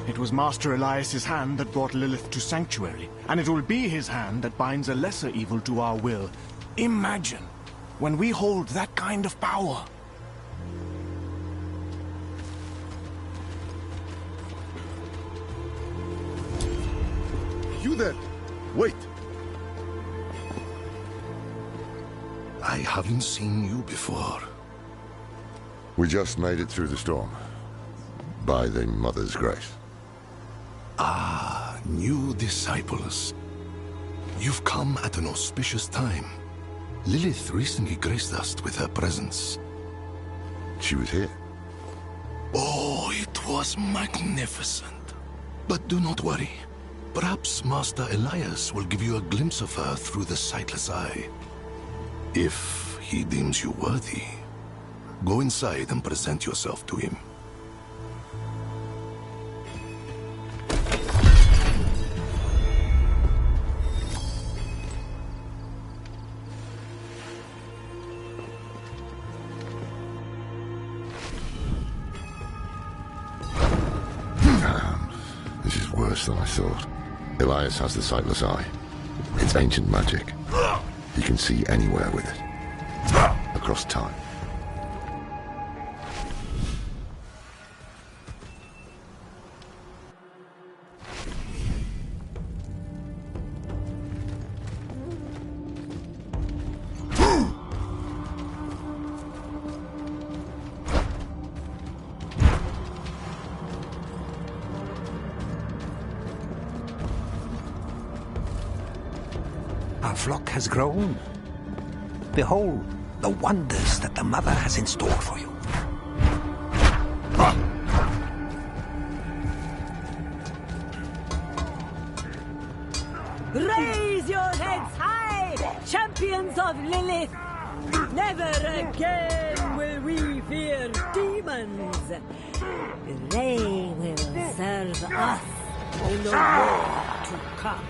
It was Master Elias's hand that brought Lilith to Sanctuary, and it will be his hand that binds a lesser evil to our will. Imagine when we hold that kind of power. You there! Wait! I haven't seen you before. We just made it through the storm. By the Mother's grace. Ah, new disciples. You've come at an auspicious time. Lilith recently graced us with her presence. She was here. Oh, it was magnificent. But do not worry. Perhaps Master Elias will give you a glimpse of her through the sightless eye. If he deems you worthy, go inside and present yourself to him. This is worse than I thought. Elias has the sightless eye. It's ancient magic. He can see anywhere with it. Across time. Our flock has grown. Behold the wonders that the Mother has in store for you. Raise your heads high, champions of Lilith! Never again will we fear demons. They will serve us in the war to come.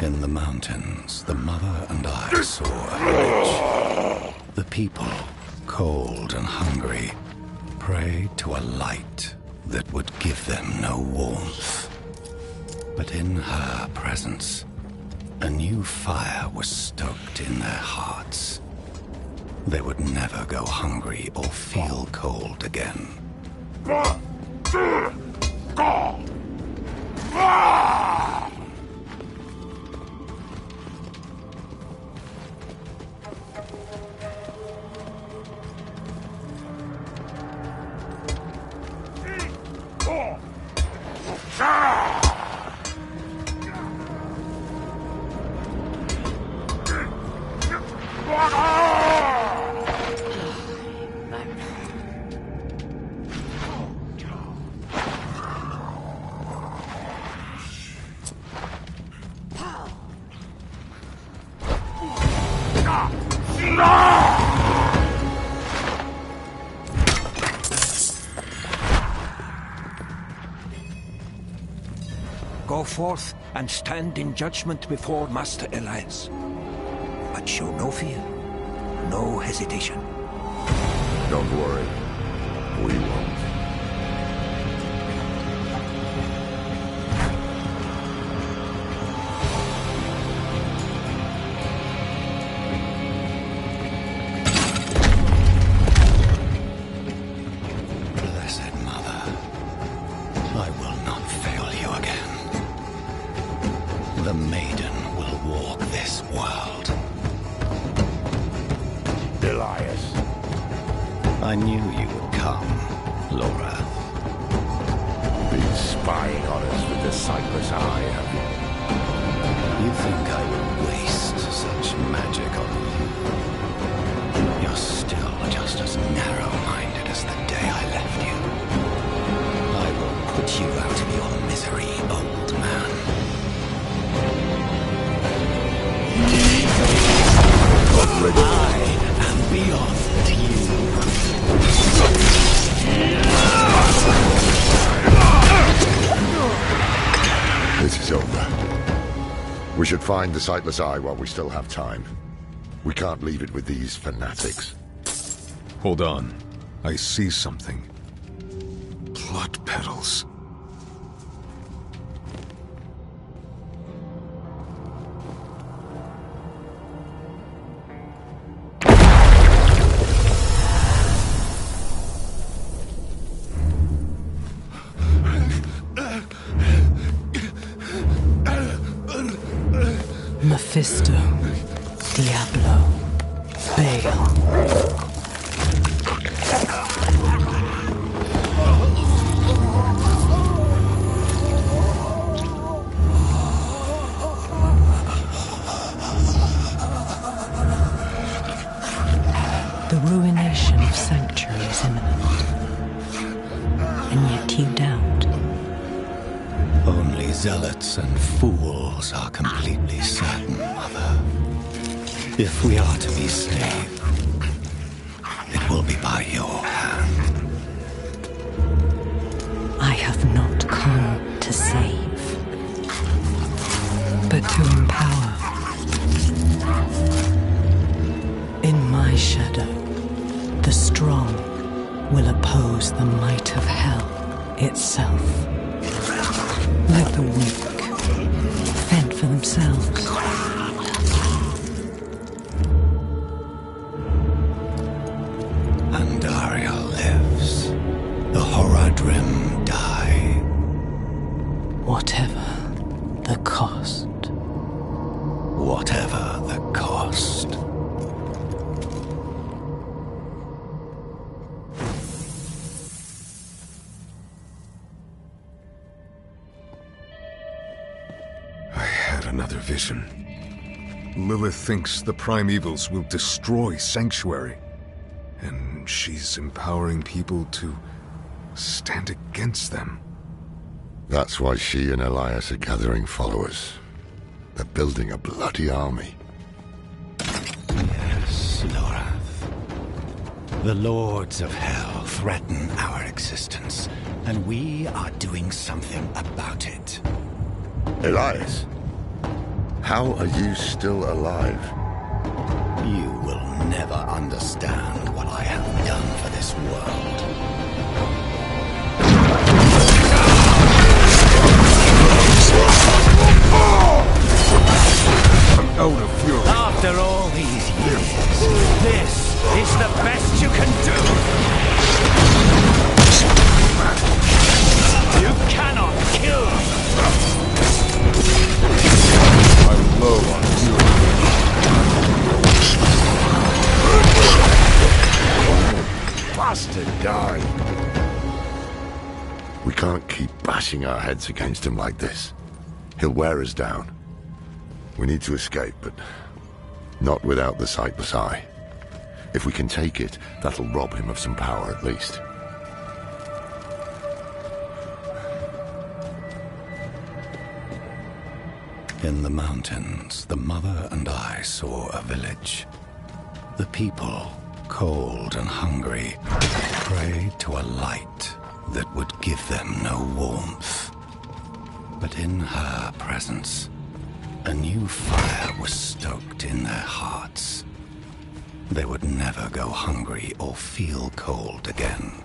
In the mountains, the Mother and I saw a image. The people, cold and hungry, prayed to a light that would give them no warmth. But in her presence, a new fire was stoked in their hearts. They would never go hungry or feel cold again. Go forth and stand in judgment before Master Elias. But show no fear, no hesitation. Don't worry. We won't. Blessed Mother, I will not fail you again. The maiden will walk this world. Elias. I knew you would come, Laura. Been spying on us with the sightless eye, have you? You think I will waste such magic on you? You're still just as narrow-minded as the day I left you. I will put you out of your misery, old man. Got ready. We should find the Sightless Eye while we still have time. We can't leave it with these fanatics. Hold on. I see something. Blood petals. Mephisto, Diablo, Baal. The ruination of Sanctuary is imminent, and yet you doubt. Only zealots and fools are completely certain, Mother. If we are to be saved, it will be by your hand. I have not come to save, but to empower. In my shadow, the strong will oppose the might of hell itself. Let the weak fend for themselves. Andariel lives. The Horadrim die. Whatever the cost. Whatever the cost. Another vision. Lilith thinks the Primevals will destroy Sanctuary, and she's empowering people to stand against them. That's why she and Elias are gathering followers. They're building a bloody army. Yes, Lorath. The Lords of Hell threaten our existence, and we are doing something about it. Elias? How are you still alive? You will never understand what I have done for this world. I'm out of fury. After all these years, this is the best you can do. You cannot kill. I'm low on fury. Bastard died. We can't keep bashing our heads against him like this. He'll wear us down. We need to escape, but not without the Sightless Eye. If we can take it, that'll rob him of some power at least. In the mountains, the mother and I saw a village. The people, cold and hungry, prayed to a light that would give them no warmth. But in her presence, a new fire was stoked in their hearts. They would never go hungry or feel cold again.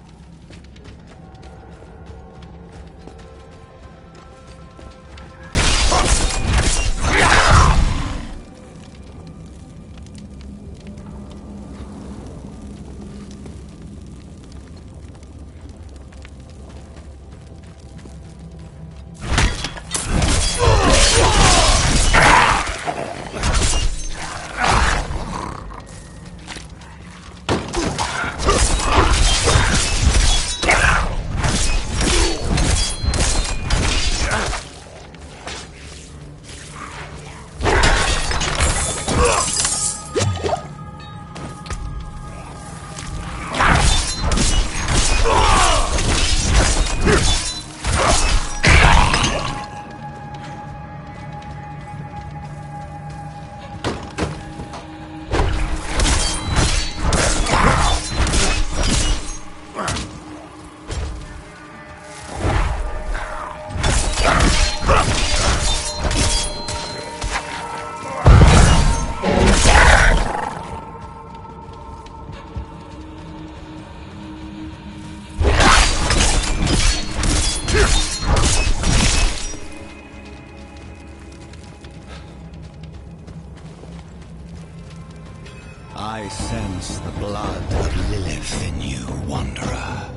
I sense the blood of Lilith in you, Wanderer.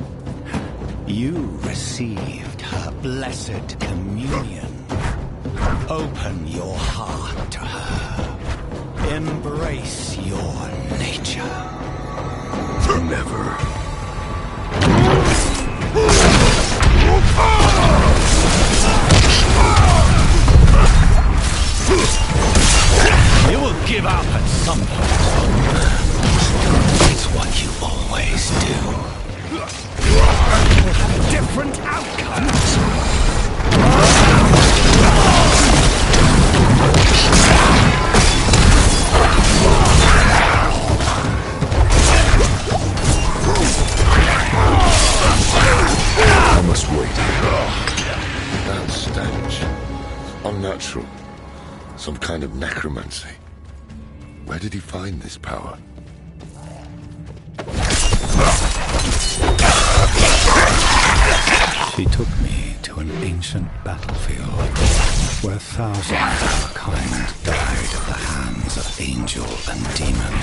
You received her blessed communion. Open your heart to her. Embrace your nature. Never. You will give up at some point. It's what you always do. We'll have a different outcome. I must wait. That stench. Unnatural. Some kind of necromancy. Where did he find this power? She took me to an ancient battlefield where thousands of our kind died at the hands of angel and demon.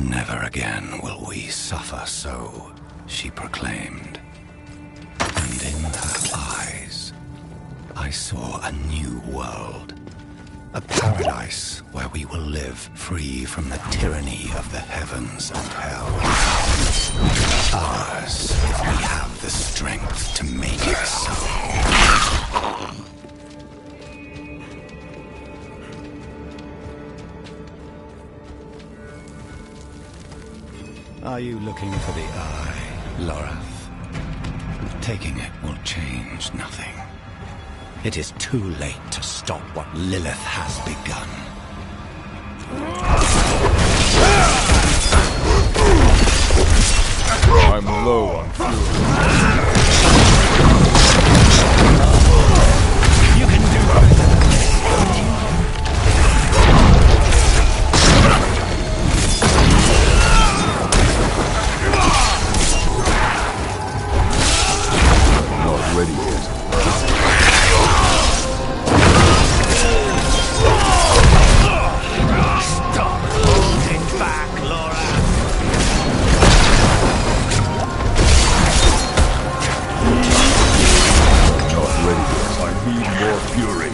Never again will we suffer so, she proclaimed. And in her eyes, I saw a new world. A paradise where we will live free from the tyranny of the heavens and hell. Ours, if we have the strength to make it so. Are you looking for the eye, Lorath? Taking it will change nothing. It is too late to stop what Lilith has begun. I'm low on fuel. You can do Not ready yet. Stop holding back, Laura. Not ready yet. I need more fury.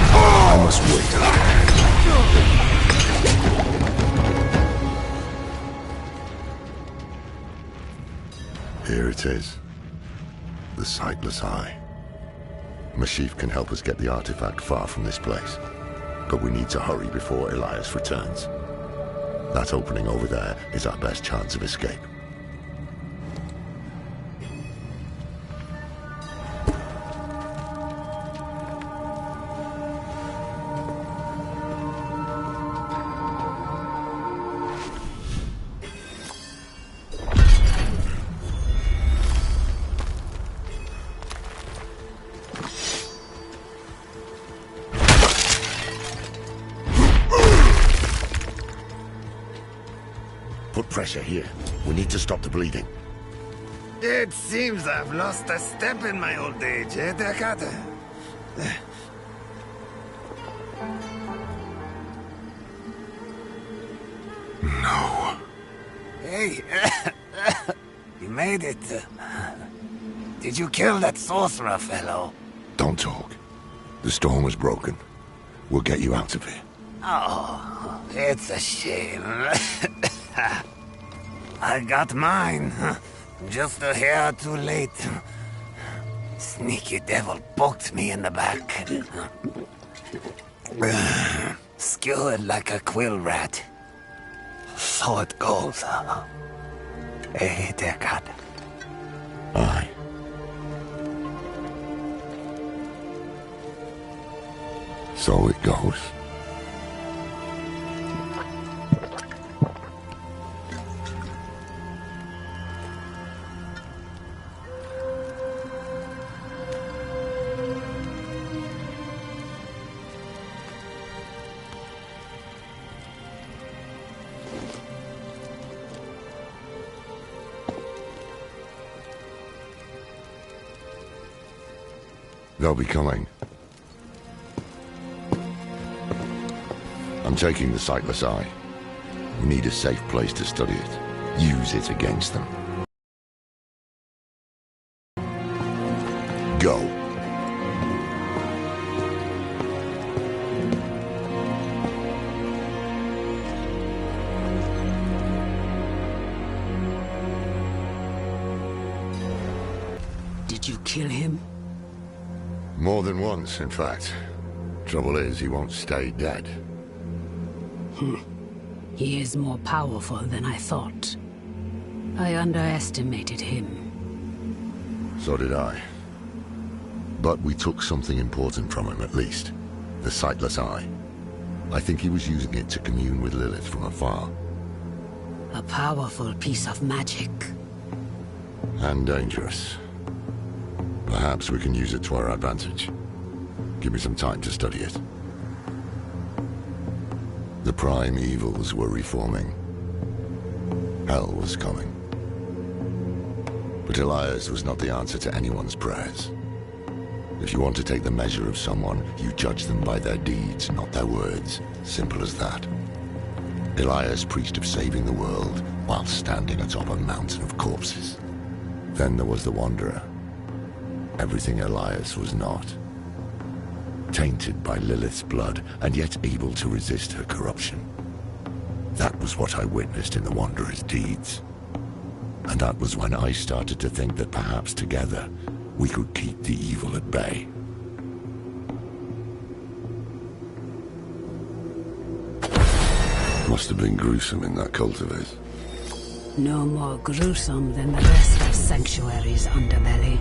I must wait. Here it is. The Sightless Eye. Mashif can help us get the artifact far from this place. But we need to hurry before Elias returns. That opening over there is our best chance of escape. Put pressure here. We need to stop the bleeding. It seems I've lost a step in my old age, eh, Dekata? No. Hey, you made it. Did you kill that sorcerer fellow? Don't talk. The storm was broken. We'll get you out of here. Oh, it's a shame. I got mine. Just a hair too late. Sneaky devil poked me in the back. Skewered like a quill rat. So it goes. Hey, Deckard. Aye. So it goes. They'll be coming. I'm taking the Sightless Eye. We need a safe place to study it. Use it against them. Go. Did you kill him? More than once, in fact. Trouble is, he won't stay dead. He is more powerful than I thought. I underestimated him. So did I. But we took something important from him, at least. The Sightless Eye. I think he was using it to commune with Lilith from afar. A powerful piece of magic. And dangerous. Perhaps we can use it to our advantage. Give me some time to study it. The prime evils were reforming. Hell was coming. But Elias was not the answer to anyone's prayers. If you want to take the measure of someone, you judge them by their deeds, not their words. Simple as that. Elias preached of saving the world while standing atop a mountain of corpses. Then there was the Wanderer. Everything Elias was not. Tainted by Lilith's blood, and yet able to resist her corruption. That was what I witnessed in the Wanderer's deeds. And that was when I started to think that perhaps together, we could keep the evil at bay. Must have been gruesome in that cult of his. No more gruesome than the rest of Sanctuary's underbelly.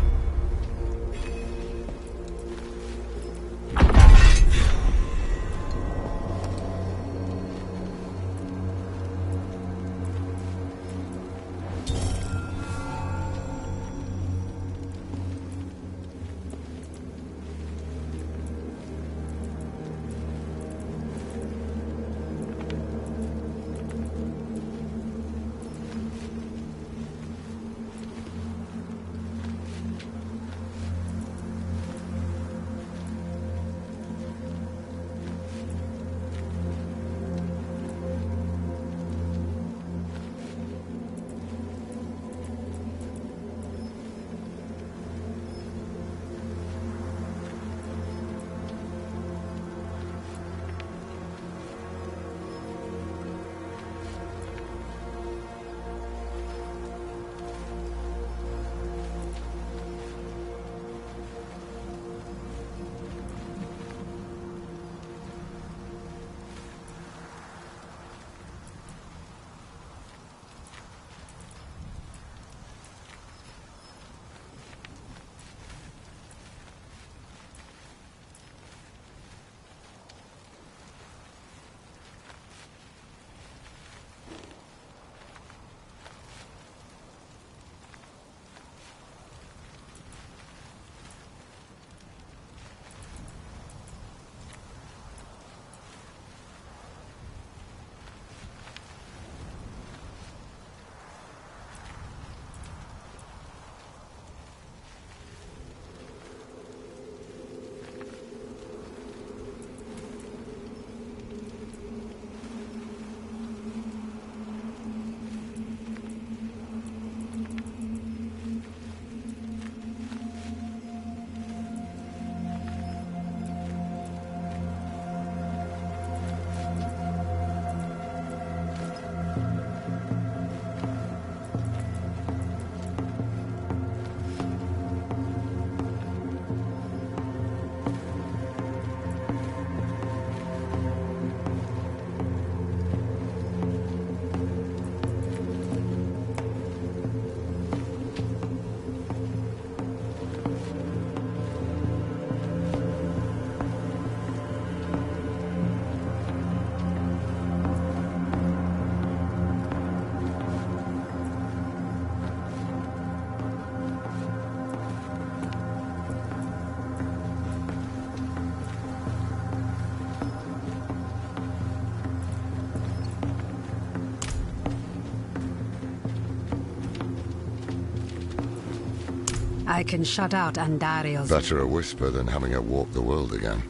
I can shut out Andariel's... Better a whisper than having her walk the world again.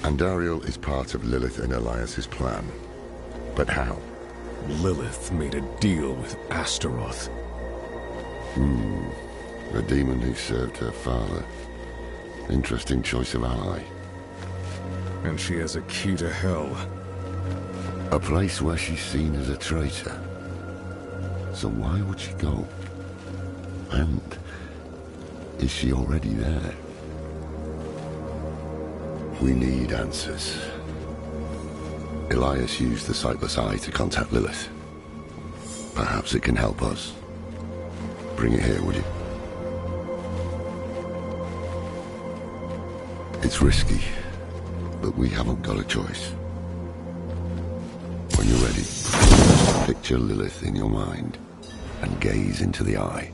Andariel is part of Lilith and Elias's plan. But how? Lilith made a deal with Astaroth. The demon who served her father. Interesting choice of ally. And she has a key to hell. A place where she's seen as a traitor. So why would she go? And is she already there? We need answers. Elias used the Sightless Eye to contact Lilith. Perhaps it can help us. Bring it here, would you? It's risky, but we haven't got a choice. When you're ready, picture Lilith in your mind and gaze into the eye.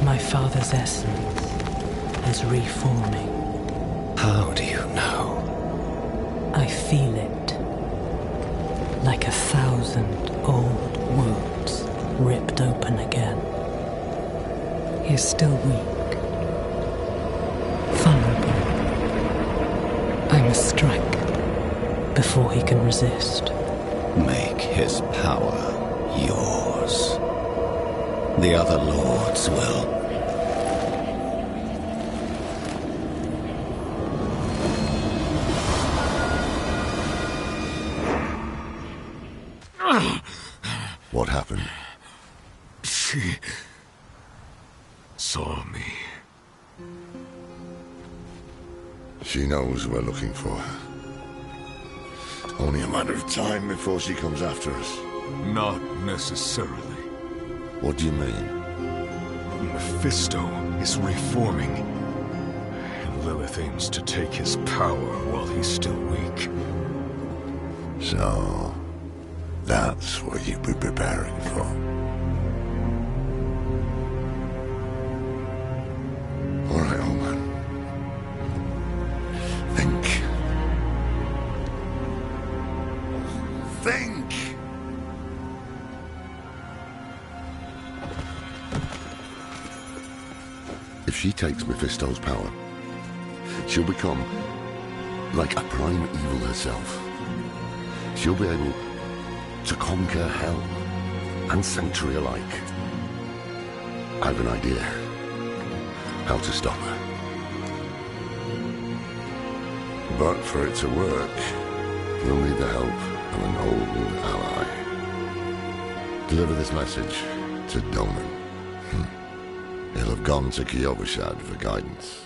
My father's essence is reforming. How do you know? I feel it. Like 1,000 old wounds ripped open again. He is still weak. Vulnerable. I must strike before he can resist. Make his power yours. The other lords will. What happened? She saw me. She knows we're looking for her. Only a matter of time before she comes after us. Not necessarily. What do you mean? Mephisto is reforming. And Lilith aims to take his power while he's still weak. So, that's what you'd be preparing for. All right, old man. Think. Think! If she takes Mephisto's power, she'll become like a prime evil herself. She'll be able to conquer hell and sanctuary alike. I have an idea how to stop her. But for it to work, we'll need the help of an old ally. Deliver this message to Donan. He'll have gone to Kyovashad for guidance.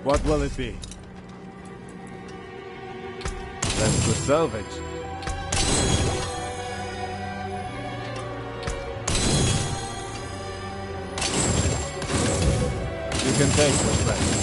What will it be? That's good salvage. You can take what's left.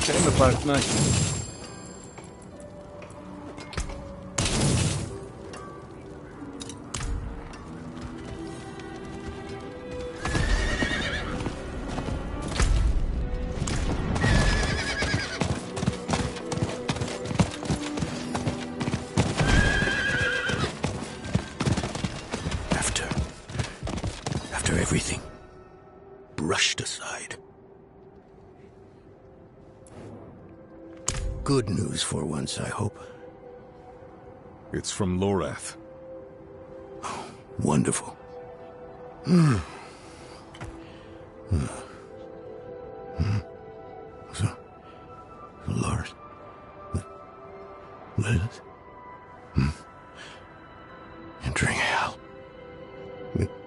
Came apart nicely. After everything brushed aside. Good news for once, I hope. It's from Lorath. Oh, wonderful. So, Lord, Lilith, entering hell.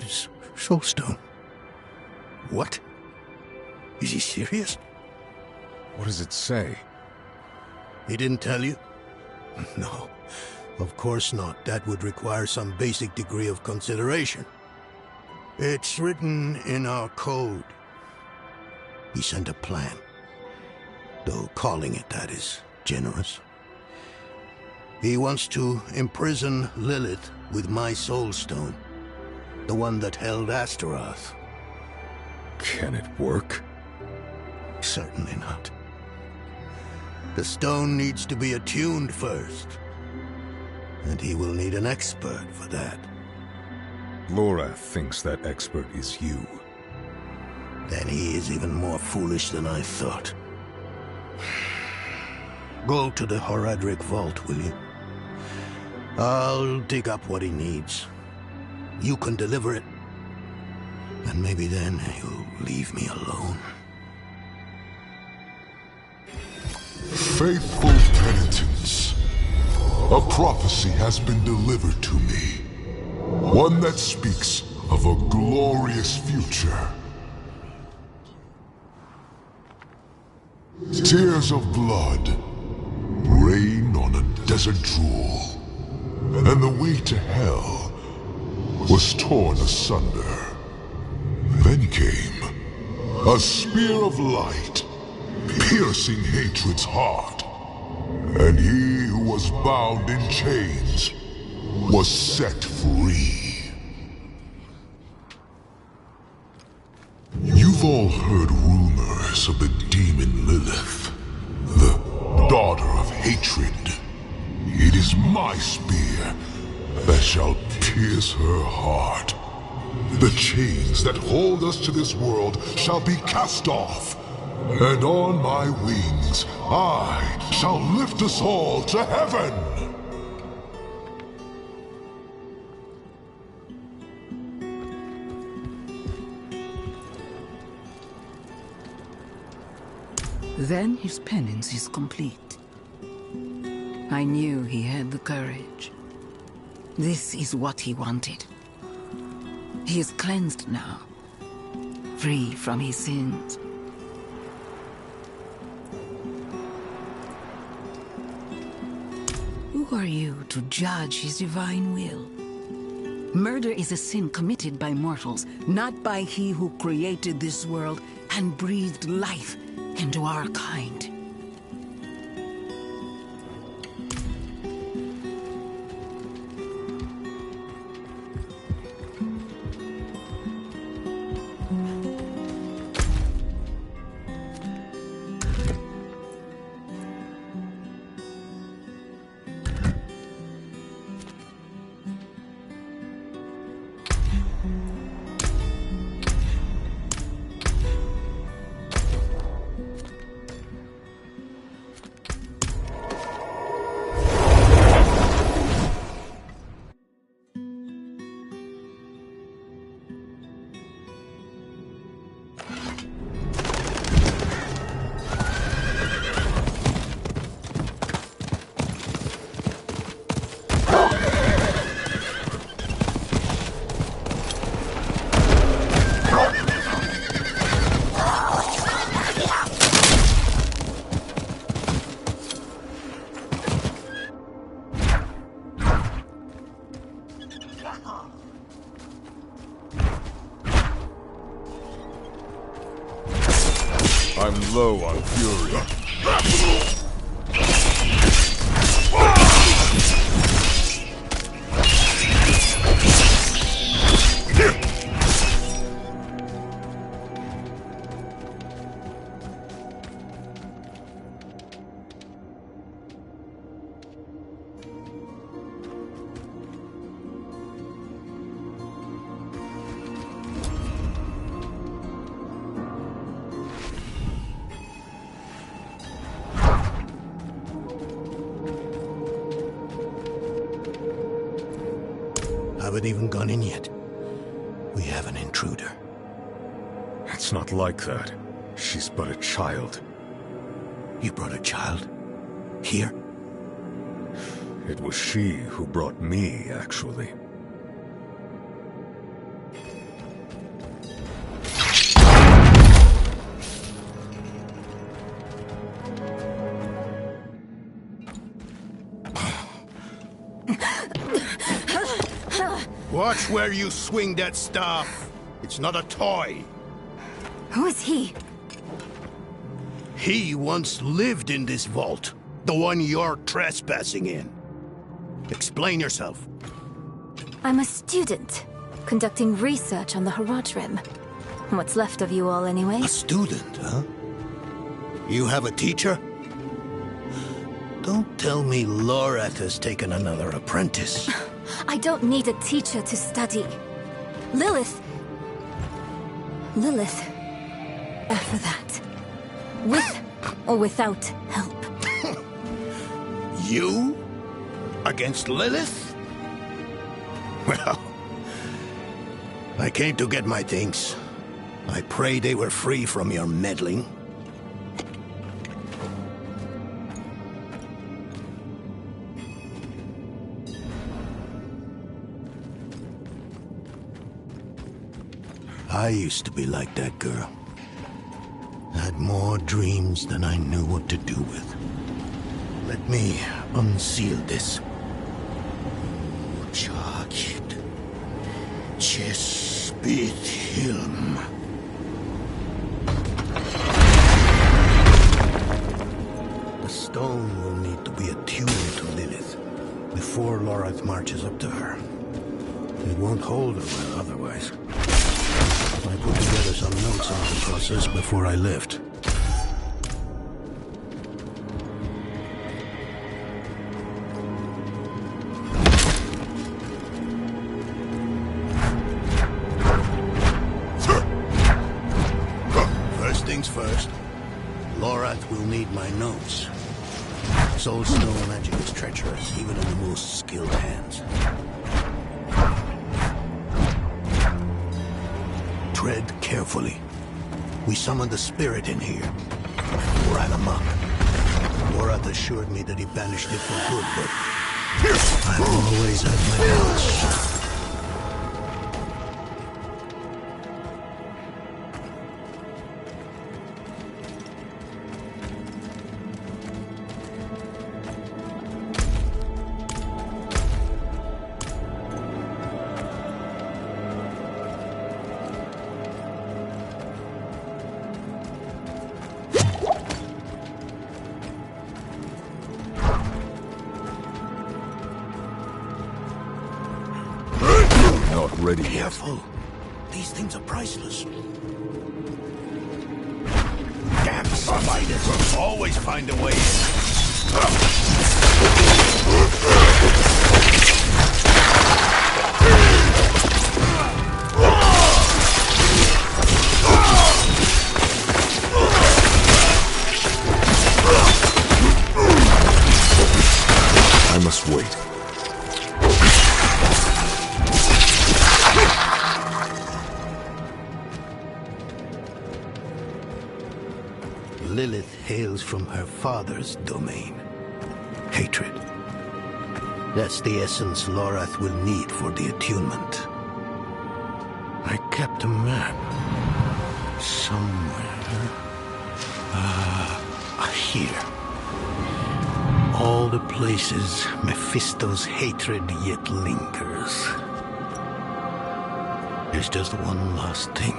This soulstone. What? Is he serious? What does it say? He didn't tell you? No, of course not. That would require some basic degree of consideration. It's written in our code. He sent a plan. Though calling it that is generous. He wants to imprison Lilith with my soulstone. The one that held Astaroth. Can it work? Certainly not. The stone needs to be attuned first. And he will need an expert for that. Lorath thinks that expert is you. Then he is even more foolish than I thought. Go to the Horadric vault, will you? I'll dig up what he needs. You can deliver it. And maybe then you'll leave me alone. Faithful penitents, a prophecy has been delivered to me. One that speaks of a glorious future. Tears of blood rain on a desert drool, and the way to hell was torn asunder. Then came a spear of light, piercing hatred's heart, and he who was bound in chains was set free. You've all heard rumors of the demon Lilith, the daughter of hatred. It is my spear that shall pierce her heart. The chains that hold us to this world shall be cast off, and on my wings I shall lift us all to heaven! Then his penance is complete. I knew he had the courage. This is what he wanted. He is cleansed now, free from his sins. Who are you to judge his divine will? Murder is a sin committed by mortals, not by he who created this world and breathed life into our kind. low on fury. Haven't even gone in yet. We have an intruder. It's not like that. She's but a child. You brought a child? Here? It was she who brought me, actually. Watch where you swing that staff. It's not a toy. Who is he? He once lived in this vault. The one you're trespassing in. Explain yourself. I'm a student, conducting research on the Haradrim. What's left of you all, anyway? A student, huh? You have a teacher? Don't tell me Lorath has taken another apprentice. I don't need a teacher to study. Lilith, after that. With or without help. You? Against Lilith? Well, I came to get my things. I pray they were free from your meddling. I used to be like that girl. Had more dreams than I knew what to do with. Let me unseal this. Charged. Chespith Hilm. The stone will need to be attuned to Lilith before Lorath marches up to her. It won't hold her well otherwise. I put together some notes on the process before I left. First things first, Lorath will need my notes. Soulstone magic is treacherous, even in the most skilled hands. Tread carefully. We summoned the spirit in here. Ran amok. Lorath assured me that he banished it for good, but I've always had my doubts. Ready. Careful. These things are priceless. Damn spiders. Always find a way I must wait. Lilith hails from her father's domain. Hatred. That's the essence Lorath will need for the attunement. I kept a map. Somewhere. Here. All the places Mephisto's hatred yet lingers. There's just one last thing.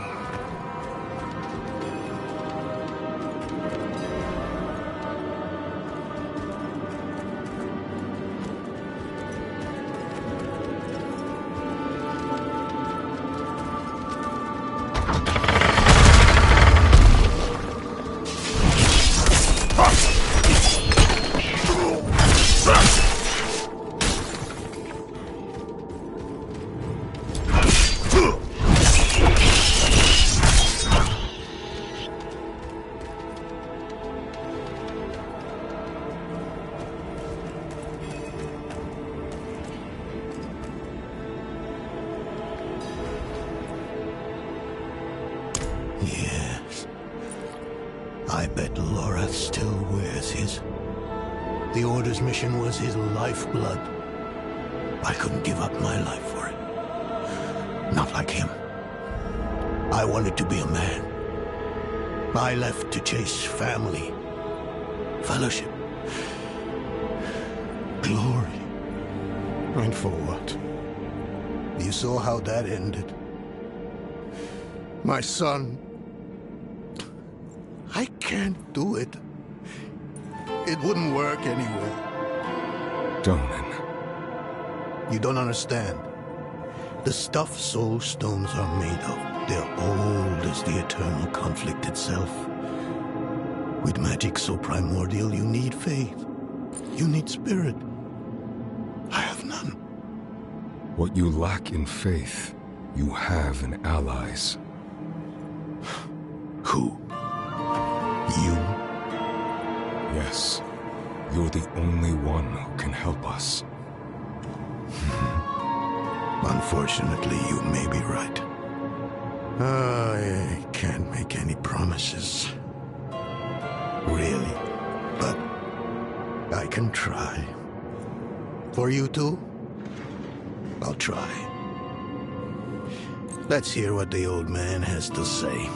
path still wears his. The Order's mission was his lifeblood. I couldn't give up my life for it. Not like him. I wanted to be a man. I left to chase family, fellowship, glory. And for what? You saw how that ended. My son. I can't do it. It wouldn't work anyway. Donan. You don't understand. The stuff soul stones are made of, they're old as the eternal conflict itself. With magic so primordial, you need faith. You need spirit. I have none. What you lack in faith, you have in allies. Who? You? Yes. You're the only one who can help us. Unfortunately, you may be right. I can't make any promises. Really. But I can try. For you two, I'll try. Let's hear what the old man has to say.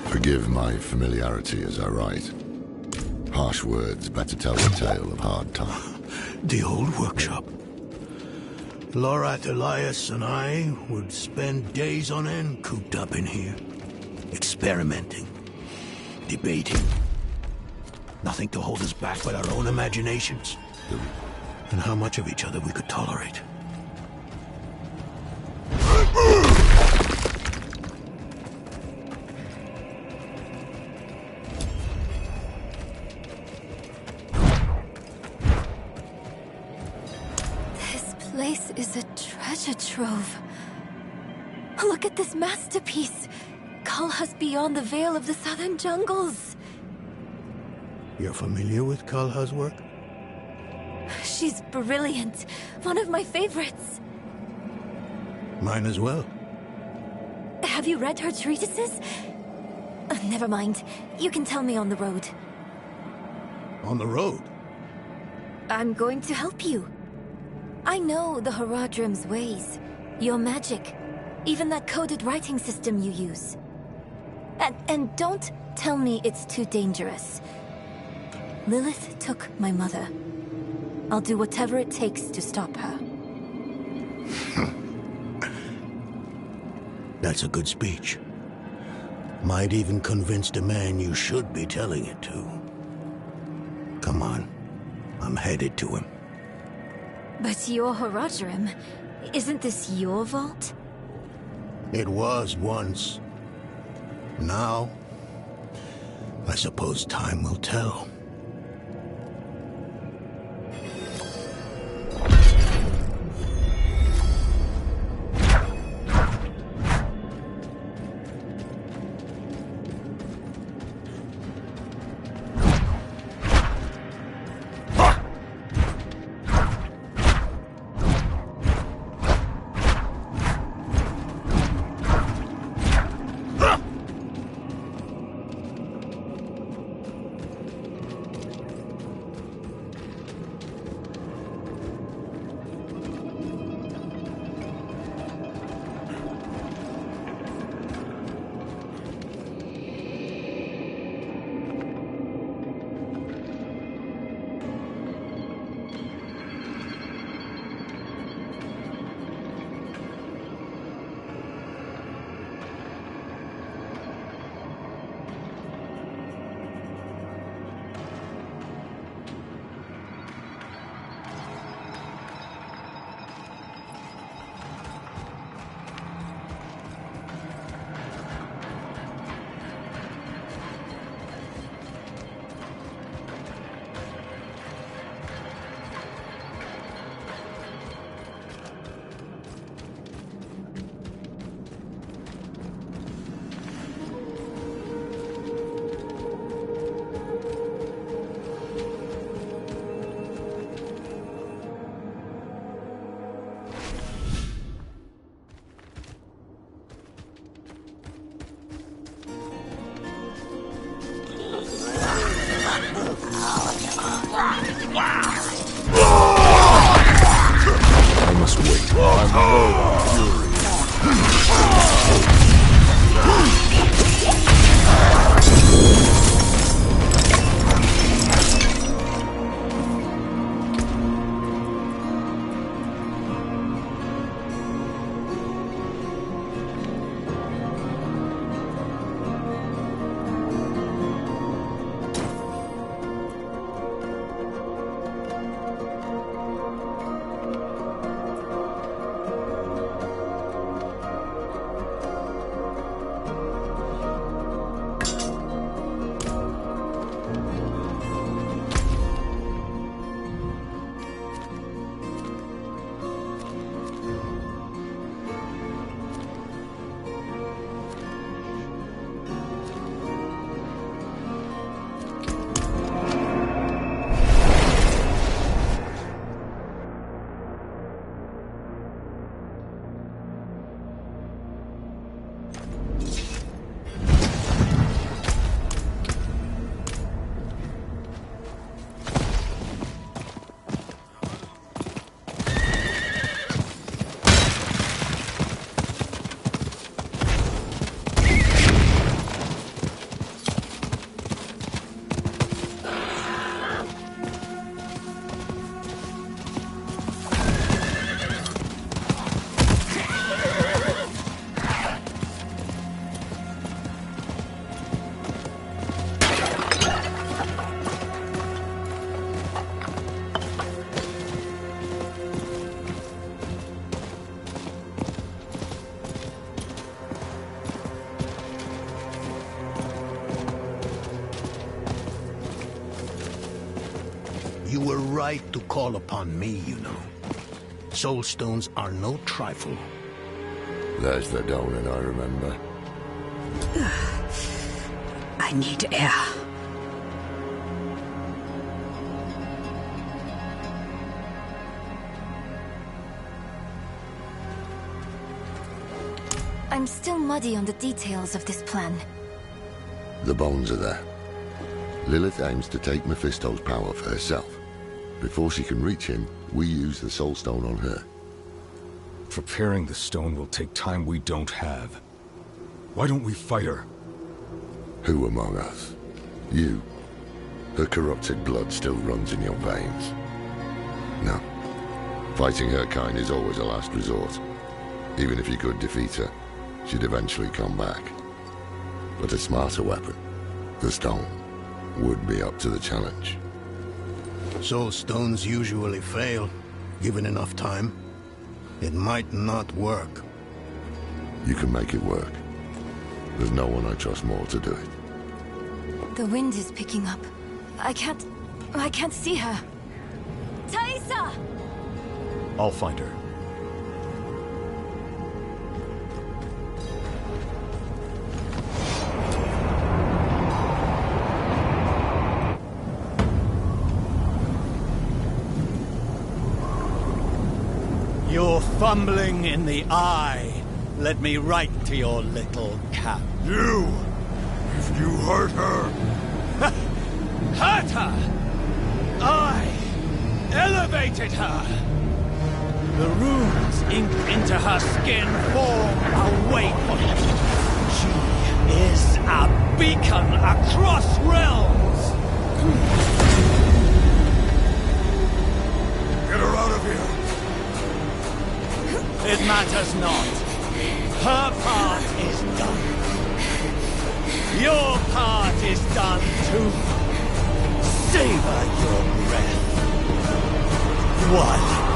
Forgive my familiarity as I write. Harsh words better tell the tale of hard time. The old workshop. Lorath, Elias, and I would spend days on end cooped up in here. Experimenting. Debating. Nothing to hold us back but our own imaginations. And how much of each other we could tolerate. This place is a treasure trove. Look at this masterpiece. Kalhas beyond the veil of the southern jungles. You're familiar with Kalha's work? She's brilliant. One of my favorites. Mine as well. Have you read her treatises? Never mind. You can tell me on the road. On the road? I'm going to help you. I know the Horadrim's ways. Your magic. Even that coded writing system you use. And don't tell me it's too dangerous. Lilith took my mother. I'll do whatever it takes to stop her. That's a good speech. Might even convince the man you should be telling it to. Come on. I'm headed to him. But you're Horadrim. Isn't this your vault? It was once. Now, I suppose time will tell. were right to call upon me, you know. Soulstones are no trifle. There's the Dolan I remember. I need air. I'm still muddy on the details of this plan. The bones are there. Lilith aims to take Mephisto's power for herself. Before she can reach him, we use the Soulstone on her. Preparing the stone will take time we don't have. Why don't we fight her? Who among us? You. Her corrupted blood still runs in your veins. No. Fighting her kind is always a last resort. Even if you could defeat her, she'd eventually come back. But a smarter weapon, the stone, would be up to the challenge. Soulstones usually fail, given enough time. It might not work. You can make it work. There's no one I trust more to do it. The wind is picking up. I can't see her. Thaisa! I'll find her. You're fumbling in the eye. Let me write to your little cap. You! If you hurt her... Hurt her! I elevated her! The runes inked into her skin form a waypoint. She is a beacon across realms! Get her out of here! It matters not. Her part is done. Your part is done too. Savor your breath. One.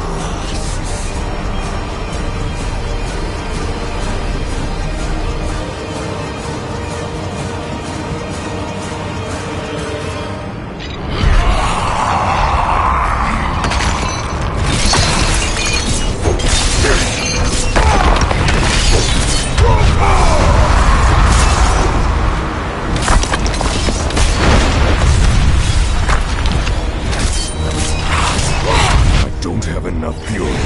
Don't have enough fury.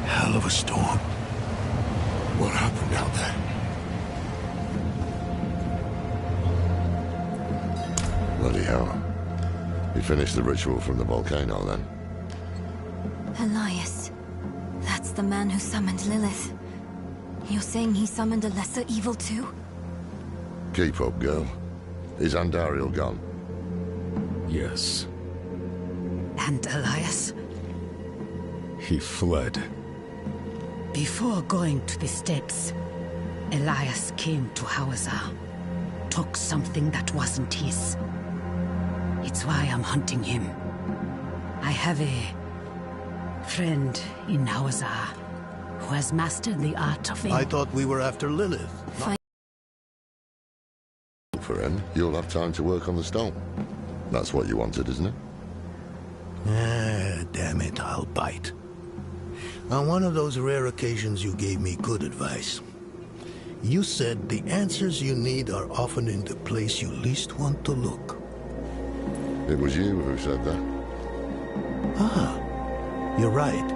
Hell of a storm. What happened out there? Bloody hell. You finished the ritual from the volcano, then? Elias. That's the man who summoned Lilith. You're saying he summoned a lesser evil too? Keep up, girl. Is Andariel gone? Yes. And Elias? He fled. Before going to the steps, Elias came to Hawazar. took something that wasn't his. It's why I'm hunting him. I have a friend in Hawazar who has mastered the art of... I thought we were after Lilith. Friend, you'll have time to work on the stone. That's what you wanted, isn't it? Ah, damn it, I'll bite. On one of those rare occasions you gave me good advice. You said the answers you need are often in the place you least want to look. It was you who said that. Ah, you're right.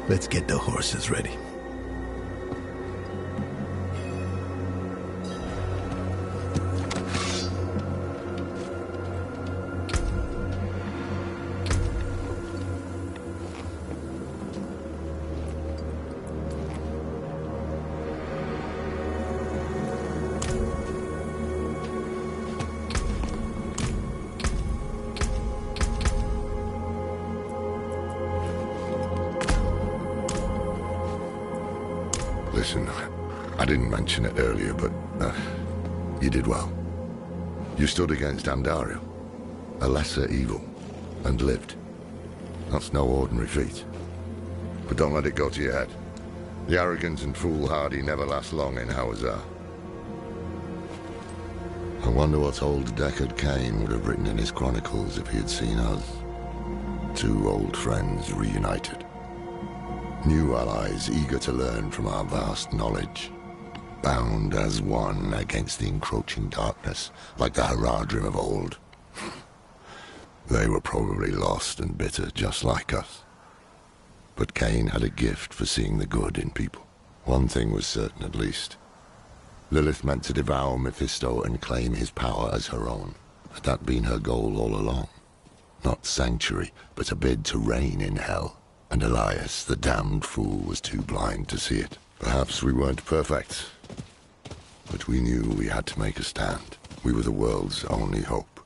Let's get the horses ready. Listen, I didn't mention it earlier, but you did well. You stood against Andariel, a lesser evil, and lived. That's no ordinary feat. But don't let it go to your head. The arrogant and foolhardy never last long in Hawazar. I wonder what old Deckard Cain would have written in his chronicles if he had seen us. Two old friends reunited. New allies eager to learn from our vast knowledge. Bound as one against the encroaching darkness, like the Haradrim of old. They were probably lost and bitter, just like us. But Cain had a gift for seeing the good in people. One thing was certain, at least. Lilith meant to devour Mephisto and claim his power as her own. Had that been her goal all along? Not sanctuary, but a bid to reign in hell. And Elias, the damned fool, was too blind to see it. Perhaps we weren't perfect, but we knew we had to make a stand. We were the world's only hope.